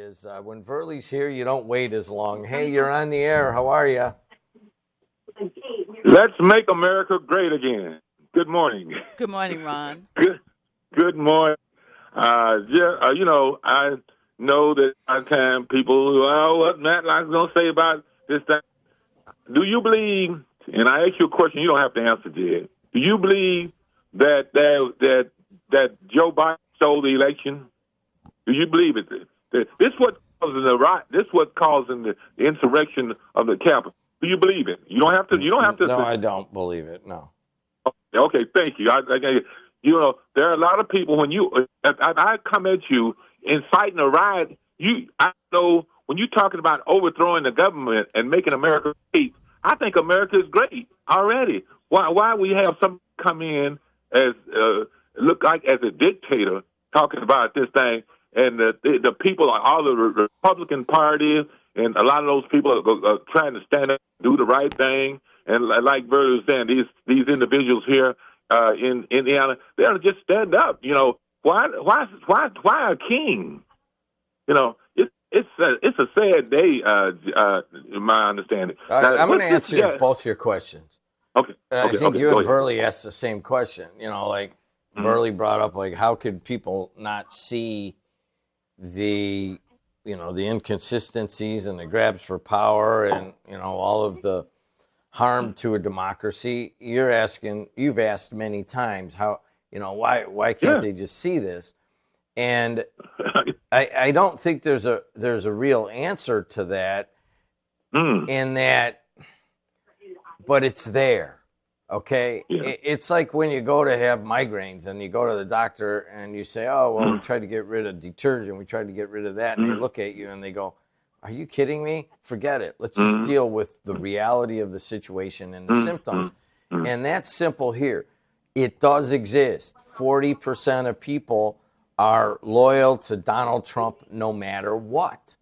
is when Verlie's here, you don't wait as long. Hey, you're on the air. How are you? Let's make America great again. Good morning. Good morning, Ron. Good morning. I know that sometimes people, what Matlock's going to say about this thing. Do you believe, and I ask you a question, you don't have to answer, Jed. Do you believe that Joe Biden stole the election? Do you believe it? This is what causing the riot. This is what causing the insurrection of the Capitol. Do you believe it? You don't have to. No, I don't believe it. No. Okay, thank you. There are a lot of people when I come at you inciting a riot. I know when you're talking about overthrowing the government and making America great. I think America is great already. Why we have some come in as look like as a dictator talking about this thing, and the people, all the Republican Party, and a lot of those people are trying to stand up, do the right thing, and like Verlie was saying, these individuals here in Indiana, they ought to just stand up. Why a king? It's a sad day. In my understanding. I'm going to answer both your questions. Okay. I think you and Verlie asked the same question. Verlie brought up how could people not see the inconsistencies and the grabs for power and all of the harm to a democracy. You've asked many times why can't they just see this? And I don't think there's a real answer to that in that, but it's there. Okay. Yeah. It's like when you go to have migraines and you go to the doctor and you say, oh, well, we tried to get rid of detergent. We tried to get rid of that. And they look at you and they go, are you kidding me? Forget it. Let's just deal with the reality of the situation and the symptoms. And that's simple here. It does exist. 40% of people are loyal to Donald Trump no matter what.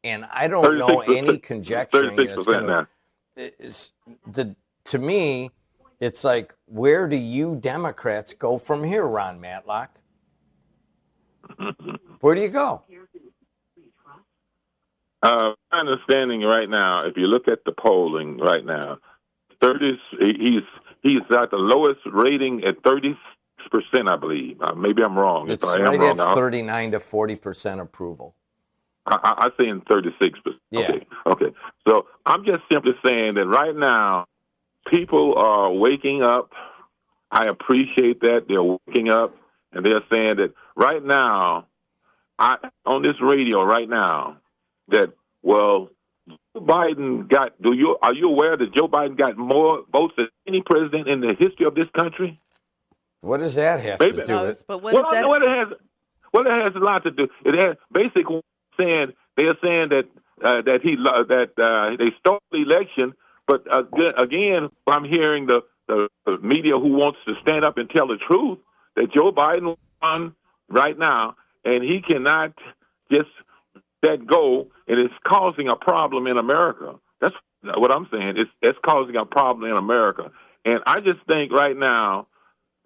And I don't know any conjecturing that's going to... To me, it's like, where do you Democrats go from here, Ron Matlock? Where do you go? My understanding right now, if you look at the polling right now, he's at the lowest rating at 36%, I believe. Maybe I'm wrong. It's right at 39 to 40% approval. I say in 36%. Yeah. Okay. So I'm just simply saying that right now, people are waking up. I appreciate that. They're waking up, and they're saying that right now, on this radio right now, that, well, Joe Biden are you aware that Joe Biden got more votes than any president in the history of this country? What does that have to do with? But what is that? Well, it has a lot to do. It has basically saying they're saying that they stole the election. But again, I'm hearing the media who wants to stand up and tell the truth that Joe Biden won right now, and he cannot just let go, and it's causing a problem in America. That's what I'm saying. It's causing a problem in America, and I just think right now,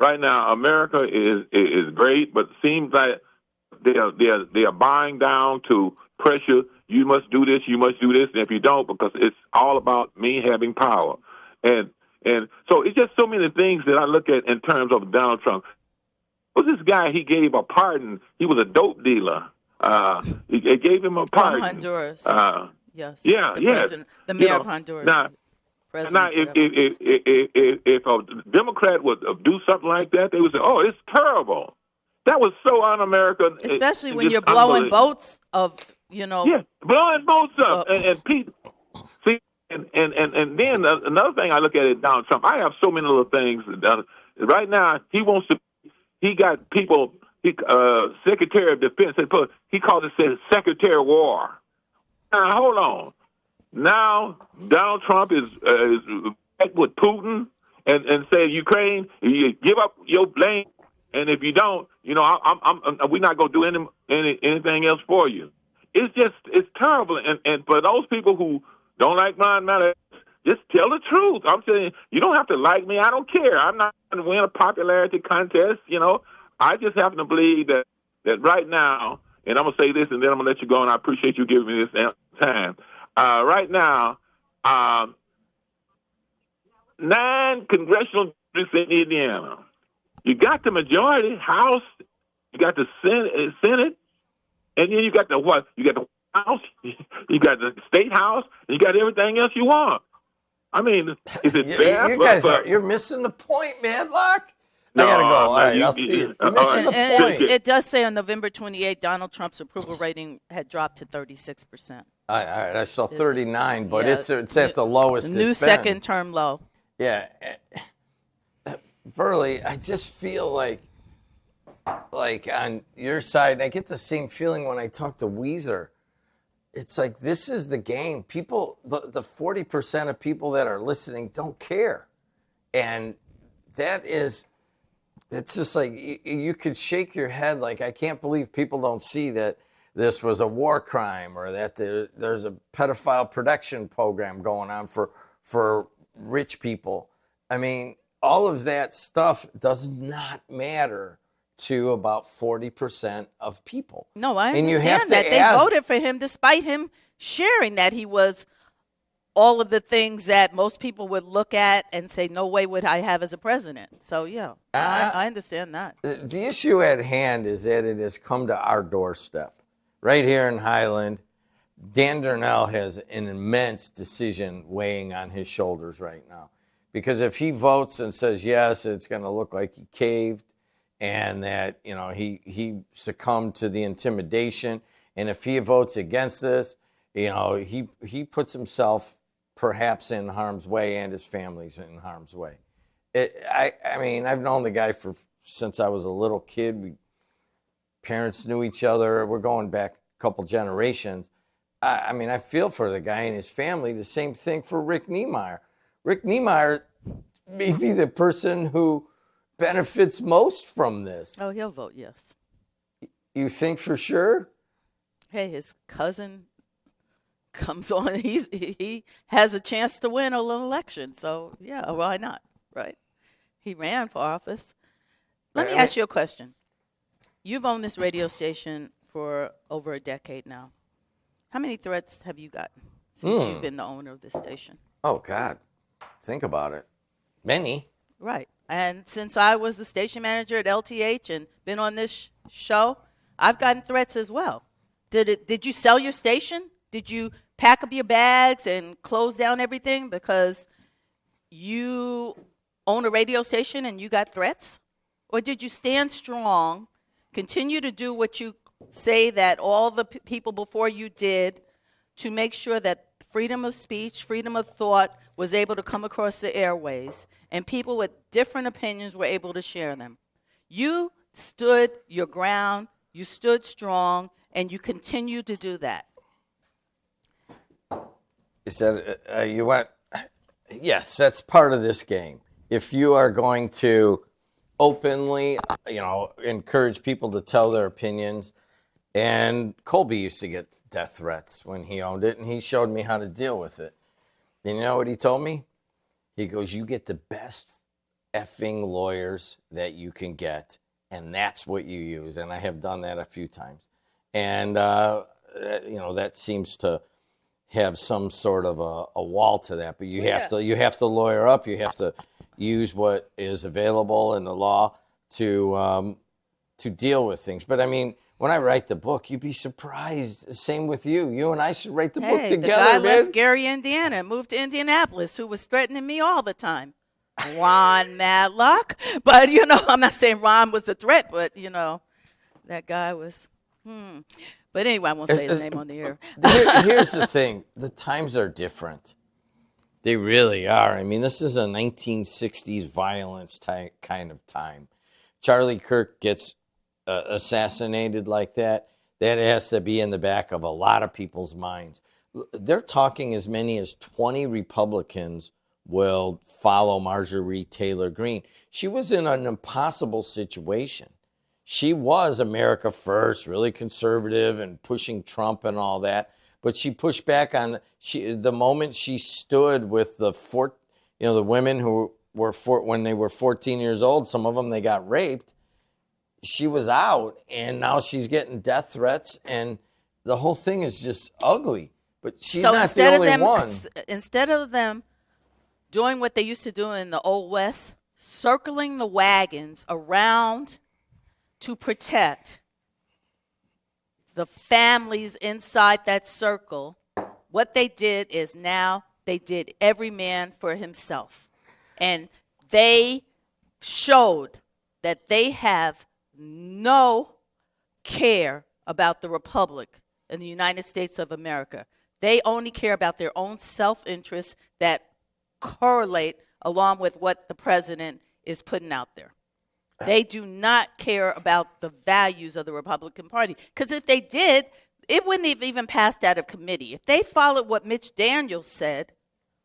America is great, but it seems like they are buying down to pressure. You must do this, and if you don't, because it's all about me having power. And so it's just so many things that I look at in terms of Donald Trump. Who's this guy? He gave a pardon. He was a dope dealer. He gave him a pardon. From Honduras. Yes. Yeah, the mayor of Honduras. Now, if a Democrat would do something like that, they would say, oh, it's terrible. That was so un-American. Especially when you're blowing votes of... Yeah, blowing votes up. And Pete, see, and then another thing I look at is Donald Trump. I have so many little things. Right now, he got people, Secretary of Defense, he called it Secretary of War. Now, hold on. Now, Donald Trump is back with Putin and say, Ukraine, you give up your blame, and if you don't, we're not going to do anything else for you. It's terrible. And for those people who don't like Ron Matlock, just tell the truth. I'm saying, you don't have to like me. I don't care. I'm not going to win a popularity contest. I just happen to believe that right now, and I'm going to say this, and then I'm going to let you go, and I appreciate you giving me this time. Right now, 9 congressional districts in Indiana. You got the majority, House, you got the Senate, and then you got the what? You got the House, you got the State House, and you got everything else you want. I mean, is it fair? You guys you're missing the point, Matlock. No, I gotta go. All right, I'll see you. You're missing the point. It does say on November 28th, Donald Trump's approval rating had dropped to 36%. All right, I saw 39, but it's at the lowest. New second-term low. Yeah, Verlie, I just feel like on your side, I get the same feeling when I talk to Weezer. It's like this is the game. People, the 40% of people that are listening don't care, and it's just like you could shake your head like I can't believe people don't see that this was a war crime or that there's a pedophile protection program going on for rich people. I mean, all of that stuff does not matter to about 40% of people. No, I understand that. They voted for him despite him sharing that he was all of the things that most people would look at and say, no way would I have as a president. So, yeah, I understand that. The issue at hand is that it has come to our doorstep. Right here in Highland, Dan Darnell has an immense decision weighing on his shoulders right now. Because if he votes and says yes, it's going to look like he caved and that, he succumbed to the intimidation. And if he votes against this, he puts himself perhaps in harm's way and his family's in harm's way. I mean, I've known the guy since I was a little kid. Parents knew each other. We're going back a couple generations. I mean, I feel for the guy and his family. The same thing for Rick Niemeyer. Rick Niemeyer may be the person who benefits most from this. Oh, he'll vote yes. You think for sure? Hey, his cousin comes on. He has a chance to win an election. So, yeah, why not, right? He ran for office. Let me ask you a question. You've owned this radio station for over a decade now. How many threats have you gotten since you've been the owner of this station? Oh, God. Think about it. Many. Right. And since I was the station manager at LTH and been on this show, I've gotten threats as well. Did you sell your station? Did you pack up your bags and close down everything because you own a radio station and you got threats? Or did you stand strong, continue to do what you say that all the people before you did to make sure that freedom of speech, freedom of thought was able to come across the airways, and people with different opinions were able to share them? You stood your ground, you stood strong, and you continue to do that. You said you went. Yes, that's part of this game. If you are going to openly, encourage people to tell their opinions, and Colby used to get death threats when he owned it, and he showed me how to deal with it. And you know what he told me? He goes, you get the best effing lawyers that you can get, and that's what you use. And I have done that a few times. And, that seems to have some sort of a wall to that. But you have to lawyer up. You have to use what is available in the law to deal with things. But, I mean, when I write the book, you'd be surprised. Same with you. You and I should write the book together, the guy left Gary, Indiana, and moved to Indianapolis, who was threatening me all the time. Ron Matlock. But, I'm not saying Ron was a threat, but, that guy was, But anyway, I won't say his name on the air. Here's the thing. The times are different. They really are. I mean, this is a 1960s violence kind of time. Charlie Kirk gets assassinated like that. That has to be in the back of a lot of people's minds. They're talking as many as 20 Republicans will follow Marjorie Taylor Greene. She was in an impossible situation. She was America First, really conservative and pushing Trump and all that. But she pushed back on the moment she stood with the women who were when they were 14 years old. Some of them, they got raped. she was out, and now she's getting death threats, and the whole thing is just ugly. But she's not the only one. Instead of them doing what they used to do in the Old West, circling the wagons around to protect the families inside that circle, what they did is now they did every man for himself. And they showed that they have no care about the Republic in the United States of America. They only care about their own self-interest that correlate along with what the president is putting out there. They do not care about the values of the Republican Party. Because if they did, it wouldn't have even passed out of committee. If they followed what Mitch Daniels said,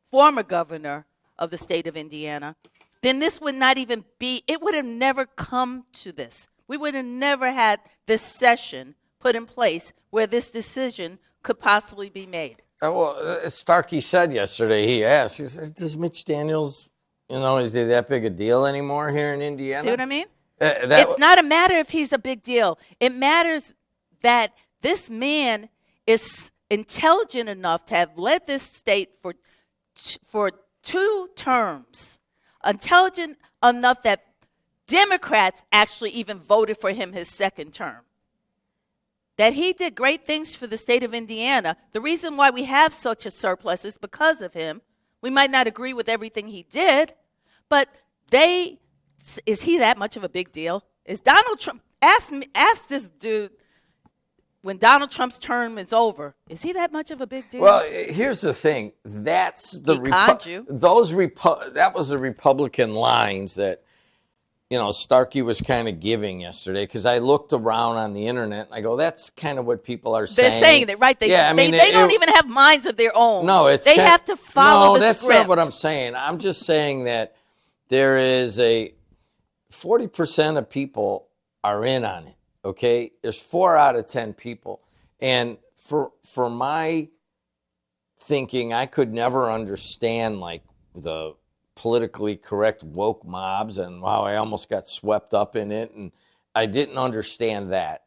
former governor of the state of Indiana, then this would not even be, it would have never come to this. We would have never had this session put in place where this decision could possibly be made. Well, Starkey said yesterday, he said, does Mitch Daniels, is he that big a deal anymore here in Indiana? See what I mean? It's not a matter if he's a big deal. It matters that this man is intelligent enough to have led this state for 2 terms. Intelligent enough that Democrats actually even voted for him his second term. That he did great things for the state of Indiana. The reason why we have such a surplus is because of him. We might not agree with everything he did, but is he that much of a big deal? Is Donald Trump, ask this dude, when Donald Trump's term is over, is he that much of a big deal? Well, here's the thing. That's the that was the Republican lines that Starkey was kind of giving yesterday, because I looked around on the internet and I go, that's kind of what people are saying. They're saying it, right? They don't even have minds of their own. No, they have to follow the that's script. Not what I'm saying. I'm just saying that there is 40% of people are in on it. Okay, there's 4 out of 10 people, and for my thinking, I could never understand like the politically correct woke mobs, and wow, I almost got swept up in it, and I didn't understand that.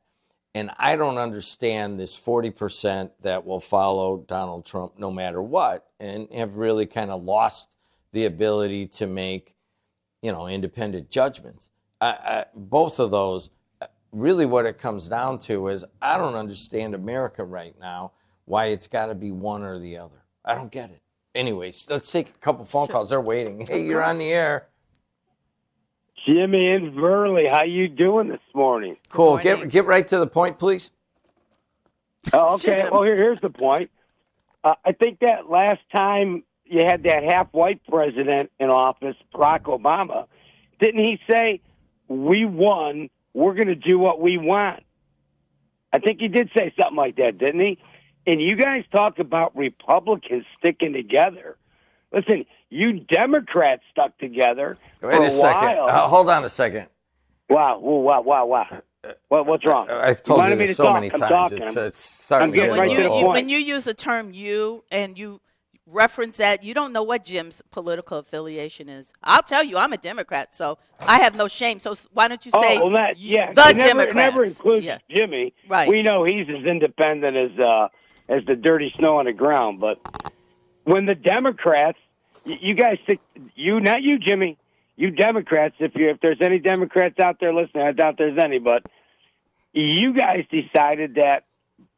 And I don't understand this 40% that will follow Donald Trump no matter what, and have really kind of lost the ability to make, independent judgments. Both of those, really what it comes down to is I don't understand America right now, why it's got to be one or the other. I don't get it. Anyways, let's take a couple phone calls. They're waiting. Hey, you're on the air. Jimmy and Verlie, how you doing this morning? Cool. Get right to the point, please. Oh, okay. Well, here's the point. I think that last time you had that half-white president in office, Barack Obama, didn't he say, we won, we're going to do what we want? I think he did say something like that, didn't he? And you guys talk about Republicans sticking together. Listen, you Democrats stuck together for a second. Hold on a second. Wow. What's wrong? I've told you this so many times. It's starting to get right to the point. When you use the term "you" and you reference that, you don't know what Jim's political affiliation is. I'll tell you, I'm a Democrat, so I have no shame. So why don't you say Democrats? It never includes Jimmy. Right. We know he's as independent as the dirty snow on the ground. But when the Democrats, you guys think, not you, Jimmy, you Democrats, if there's any Democrats out there listening, I doubt there's any, but you guys decided that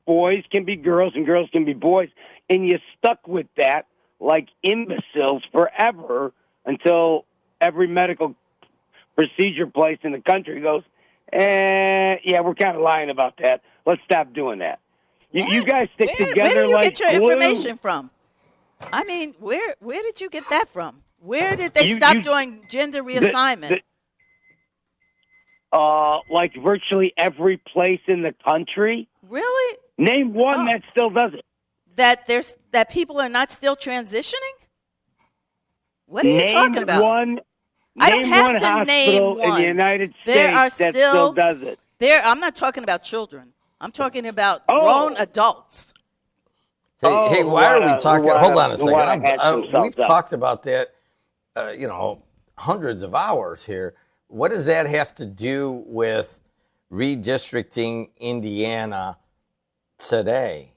boys can be girls and girls can be boys, and you stuck with that like imbeciles forever until every medical procedure place in the country goes, yeah, we're kind of lying about that. Let's stop doing that. You guys stick together like glue. Where do you get your information from? I mean, where did you get that from? Where did they stop doing gender reassignment? Like virtually every place in the country. Really? Name one that still does it. That people are not still transitioning? What are you talking about? I don't have to name one. In the United States that still does it. I'm not talking about children. I'm talking about grown adults. Hey, why are we talking? Hold on a second. We've talked about that, hundreds of hours here. What does that have to do with redistricting Indiana today?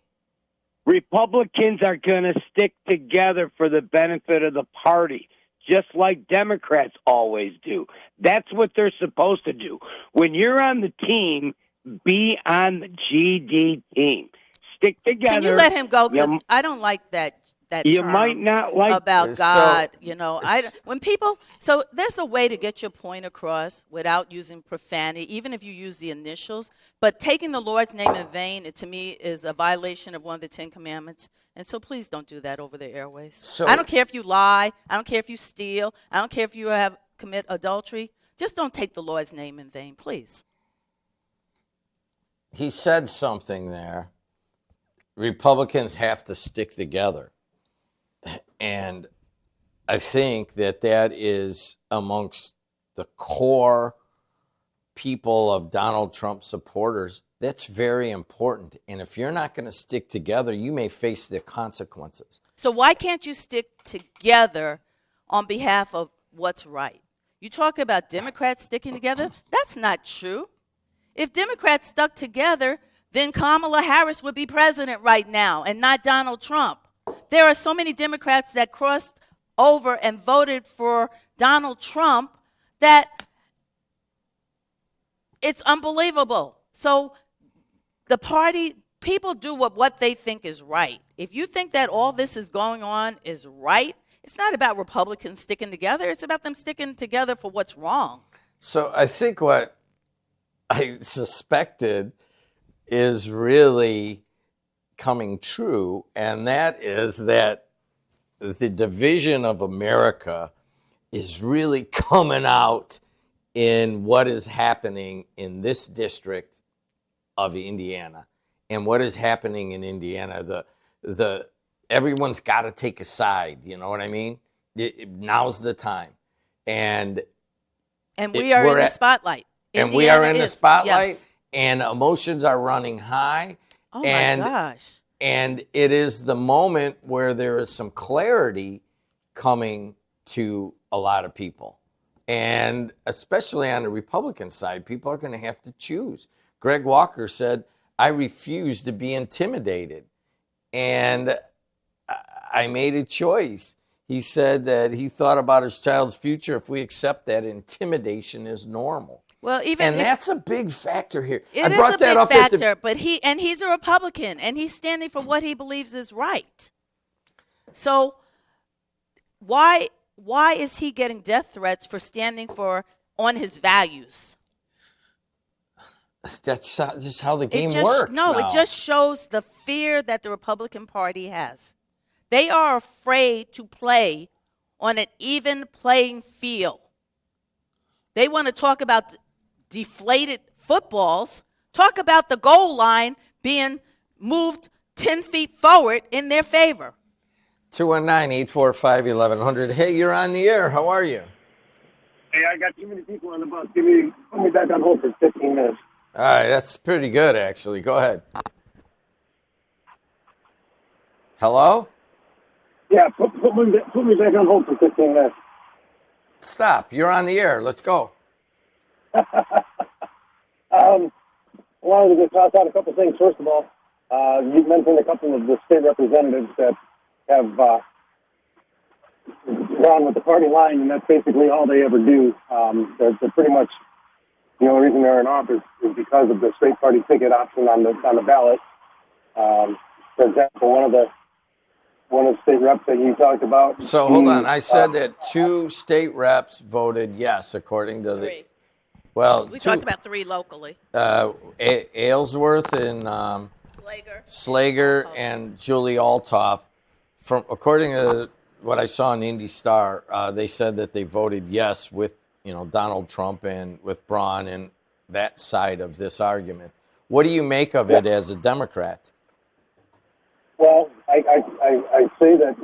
Republicans are going to stick together for the benefit of the party, just like Democrats always do. That's what they're supposed to do. When you're on the team, be on the GD team. Stick together. Can you let him go? Because I don't like that you term might not like about So- God. When people, so there's a way to get your point across without using profanity, even if you use the initials. But taking the Lord's name in vain, to me, is a violation of one of the 10 Commandments. And so please don't do that over the airways. So- I don't care if you lie. I don't care if you steal. I don't care if you commit adultery. Just don't take the Lord's name in vain, please. He said something there. Republicans have to stick together. And I think that is amongst the core people of Donald Trump supporters. That's very important. And if you're not going to stick together, you may face the consequences. So why can't you stick together on behalf of what's right? You talk about Democrats sticking together. That's not true. If Democrats stuck together, then Kamala Harris would be president right now and not Donald Trump. There are so many Democrats that crossed over and voted for Donald Trump that it's unbelievable. So the party, people do what they think is right. If you think that all this is going on is right, it's not about Republicans sticking together. It's about them sticking together for what's wrong. So I think what I suspected is really coming true, and that is that the division of America is really coming out in what is happening in this district of Indiana. And what is happening in Indiana, the everyone's got to take a side, you know what I mean? Now's the time. And we are in the spotlight. And we are in the spotlight, yes. And emotions are running high. Oh, my gosh. And it is the moment where there is some clarity coming to a lot of people. And especially on the Republican side, people are going to have to choose. Greg Walker said, I refuse to be intimidated. And I made a choice. He said that he thought about his child's future if we accept that intimidation is normal. Well, that's a big factor here. It is a big factor, but he's a Republican, and he's standing for what he believes is right. So why is he getting death threats for standing on his values? That's just how the game works. No, it just shows the fear that the Republican Party has. They are afraid to play on an even playing field. They want to talk about deflated footballs. Talk about the goal line being moved 10 feet forward in their favor. 219-845-1100. Hey, you're on the air. How are you? Hey, I got too many people on the bus. Put me back on hold for 15 minutes. All right, that's pretty good, actually. Go ahead. Hello? Yeah, put me back on hold for 15 minutes. Stop. You're on the air. Let's go. I wanted to just toss out a couple things. First of all, you mentioned a couple of the state representatives that have gone with the party line, and that's basically all they ever do. They're pretty much the only reason they're in office is because of the straight party ticket option on the ballot. For example, one of the state reps that you talked about. So hold on. I said that 2 state reps voted yes, according to Three. we talked about 3 locally. Aylesworth and Slager and Julie Altoff. According to what I saw in Indy Star, they said that they voted yes with Donald Trump and with Braun and that side of this argument. What do you make of it as a Democrat? Well, I say that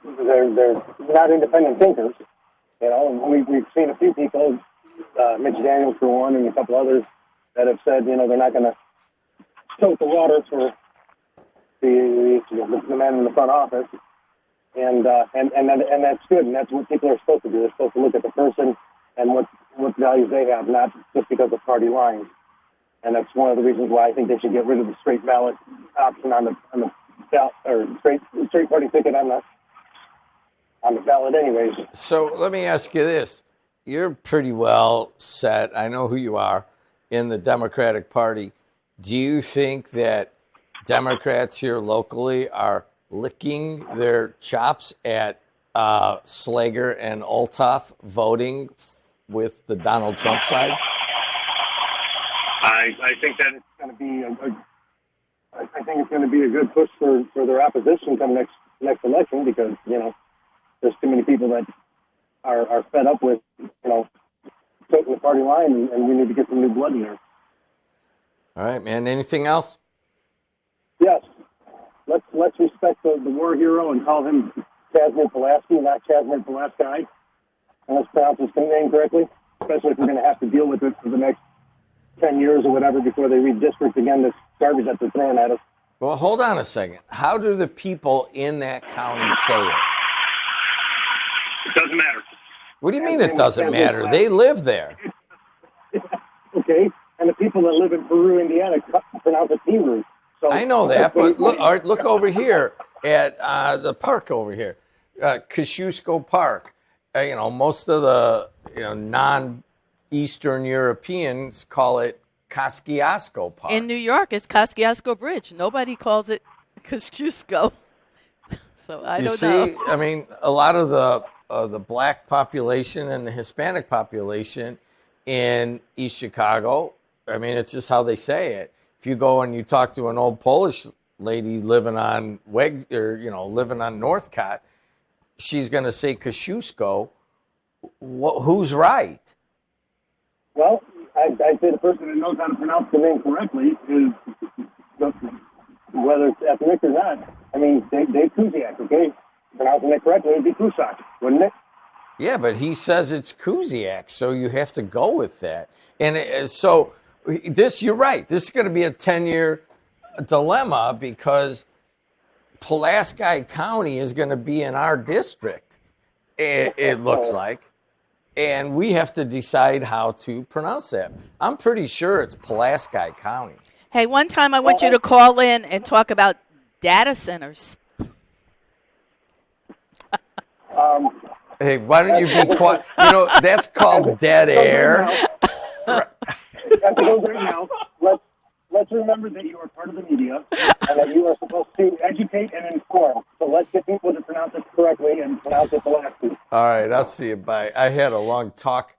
they're not independent thinkers. We've seen a few people, Mitch Daniels for one, and a couple others that have said, they're not going to tilt the water for the man in the front office, and that's good, and that's what people are supposed to do. They're supposed to look at the person and what values they have, not just because of party lines. and that's one of the reasons why I think they should get rid of the straight ballot option on the ballot, or straight party ticket on the ballot, anyways. So let me ask you this: you're pretty well set. I know who you are in the Democratic Party. Do you think that Democrats here locally are licking their chops at Slager and Olthoff voting with the Donald Trump side? I think that it's going to be I think it's going to be a good push for their opposition come next election, because there's too many people that are fed up with taking the party line, and we need to get some new blood in there. All right, man. Anything else? Yes. Let's respect the war hero and call him Casimir Pulaski, not Casimir Pulaski. And let's pronounce his name correctly, especially if we're going to have to deal with it for the next 10 years or whatever before they redistrict again this garbage that they're throwing at us. Well, hold on a second. How do the people in that county say it? It doesn't matter. What do you mean it doesn't matter? They live there. Okay, and the people that live in Peru, Indiana, pronounce it Peru. So I know that, but look, all right, look over here at the park over here, Kosciuszko Park. Most of the non-Eastern Europeans call it Kosciuszko Park. In New York, it's Kosciuszko Bridge. Nobody calls it Kosciuszko. So I don't know. I mean, a lot of the black population and the Hispanic population in East Chicago, I mean, it's just how they say it. If you go and you talk to an old Polish lady living on living on Northcott, she's going to say Kosciuszko. Who's right? Well, I'd say the person that knows how to pronounce the name correctly is, whether it's ethnic or not. I mean, Dave Kuziak, okay? Pronouncing it correctly, it'd be Kusak, wouldn't it? Yeah, but he says it's Kuziak, so you have to go with that. And so you're right. This is going to be a 10-year dilemma, because Pulaski County is going to be in our district, it looks like. And we have to decide how to pronounce that. I'm pretty sure it's Pulaski County. Hey, one time I want you to call in and talk about data centers. Hey, why don't you be quiet? That's called dead air. As it goes right now, let's remember that you are part of the media and that you are supposed to educate and inform. So let's get people to pronounce it correctly and pronounce it Pulaski. All right, I'll see you. Bye. I had a long talk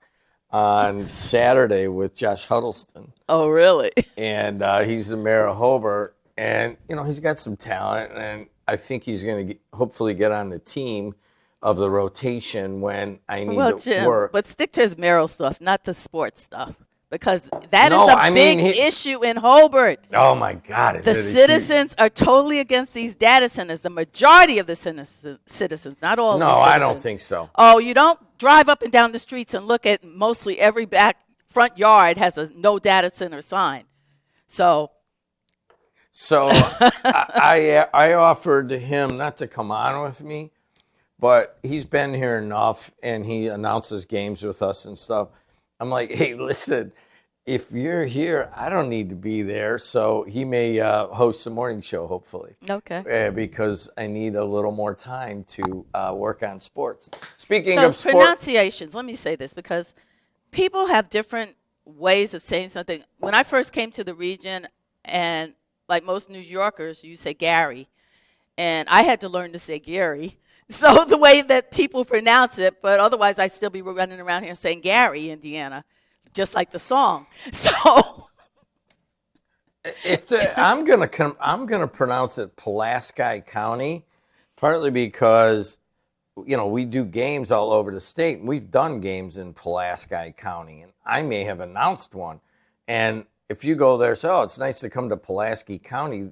on Saturday with Josh Huddleston. Oh, really? And he's the mayor of Hobart. And, he's got some talent. And I think he's going to hopefully get on the team of the rotation when I need to work. But stick to his mayoral stuff, not the sports stuff. Because that is a big issue in Hobart. Oh, my God. The citizens are totally against these data centers. The majority of the citizens, not all of the citizens. No, I don't think so. Oh, you don't drive up and down the streets and look at mostly every back front yard has a no data center sign. So I offered him not to come on with me, but he's been here enough, and he announces games with us and stuff. I'm like, hey, listen, if you're here, I don't need to be there. So he may host the morning show, hopefully. Okay. Because I need a little more time to work on sports. Speaking of sports. Pronunciations, let me say this, because people have different ways of saying something. When I first came to the region, and like most New Yorkers, you say Gary. And I had to learn to say Gary. So the way that people pronounce it, but otherwise I'd still be running around here saying Gary, Indiana, just like the song. So I'm gonna pronounce it Pulaski County, partly because we do games all over the state. We've done games in Pulaski County, and I may have announced one. And if you go there, so it's nice to come to Pulaski County.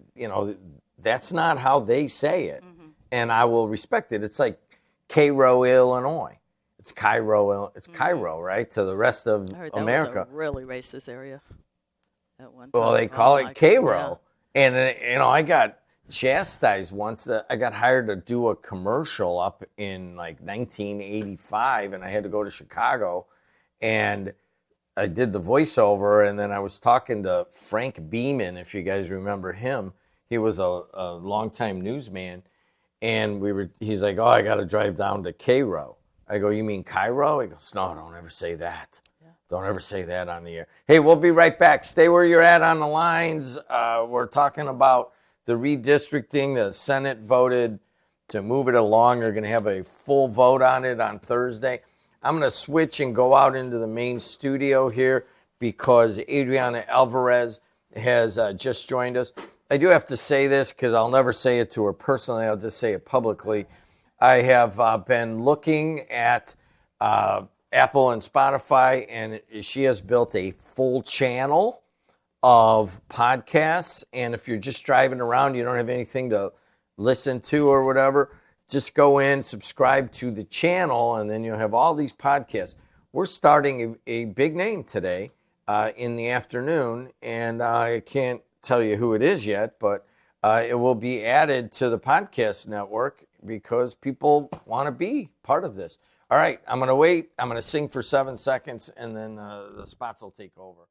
That's not how they say it. Mm-hmm. And I will respect it. It's like Cairo, Illinois. It's Cairo. It's Cairo, right? To the rest of America. That was a really racist area at one time. Well, they call it Cairo. Yeah. And, I got chastised once. I got hired to do a commercial up in like 1985, and I had to go to Chicago. And I did the voiceover, and then I was talking to Frank Beeman, if you guys remember him. He was a longtime newsman, and he's like, oh, I got to drive down to Cairo. I go, you mean Cairo? He goes, no, don't ever say that. Yeah. Don't ever say that on the air. Hey, we'll be right back. Stay where you're at on the lines. We're talking about the redistricting. The Senate voted to move it along. They're going to have a full vote on it on Thursday. I'm going to switch and go out into the main studio here because Adriana Alvarez has just joined us. I do have to say this because I'll never say it to her personally. I'll just say it publicly. I have been looking at Apple and Spotify, and she has built a full channel of podcasts. And if you're just driving around, you don't have anything to listen to or whatever, just go in, subscribe to the channel, and then you'll have all these podcasts. We're starting a big name today in the afternoon, and I can't tell you who it is yet, but it will be added to the podcast network because people want to be part of this. All right, I'm going to wait. I'm going to sing for 7 seconds, and then the spots will take over.